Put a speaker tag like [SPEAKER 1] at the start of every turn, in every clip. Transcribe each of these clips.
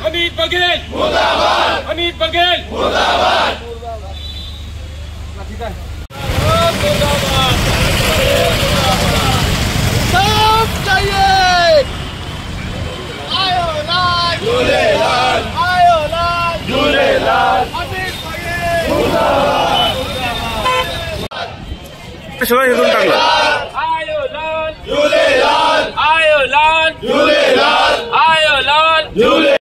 [SPEAKER 1] अमित बघेल मुर्दाबाद, अमित बघेल मुर्दाबाद।
[SPEAKER 2] सब चाहिए आयो लाल झूलेलाल, आयो लाल झूलेलाल, अमित बघेल मुर्दाबाद,
[SPEAKER 1] आयो लाल झूलेलाल, आयो लाल झूलेलाल, आयो लाल झूले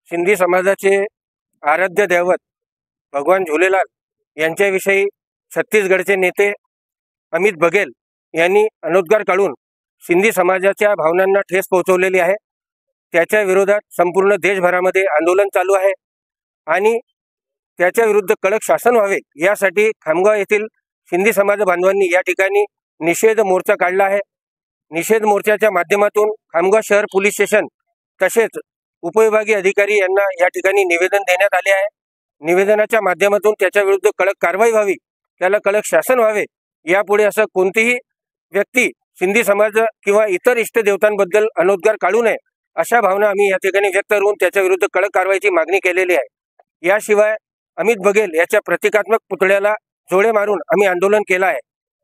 [SPEAKER 3] सिंधी समाजाचे आराध्य दैवत भगवान झूलेलाल यांच्याविषयी छत्तीसगडचे नेते अमित बघेल यांनी अनुद्गार काढून सिंधी समाजाच्या भावनांना ठेस पोहोचवलेली आहे। त्याच्या विरोधात संपूर्ण देशभरामध्ये आंदोलन चालू आहे आणि त्याच्या विरुद्ध कडक शासन व्हावे यासाठी खामगाव येथील सिंधी समाज बांधवांनी या ठिकाणी निषेध मोर्चा काढला आहे। निषेध मोर्चाच्या माध्यमातून खामगाव शहर पोलीस स्टेशन तसेच उपविभागीय अधिकारी यांना या ठिकाणी निवेदन देण्यात आले आहे। निवेदनाच्या माध्यमातून त्याच्या विरुद्ध कडक कारवाई व्हावी, त्याला कडक शासन व्हावे, यापुढे असं कोणतीही व्यक्ती सिंधी समाज किंवा इतर इष्टदेवतांबद्दल अनुद्गार काढू नये अशा भावना आम्ही या ठिकाणी व्यक्त करून त्याच्या विरुद्ध कडक कारवाईची मागणी केलेली आहे। याशिवाय अमित बघेल याच्या प्रतिकात्मक पुतळ्याला जोडे मारून आम्ही आंदोलन केलं आहे।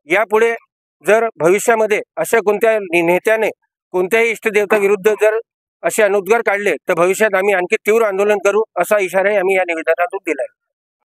[SPEAKER 3] यापुढे जर भविष्यामध्ये अशा कोणत्या नेत्याने कोणत्याही इष्टदेवताविरुद्ध जर असे अनुद्गार काढले तर भविष्यात आम्ही आणखी तीव्र आंदोलन करू असा इशाराही आम्ही या निवेदनातून दिला आहे।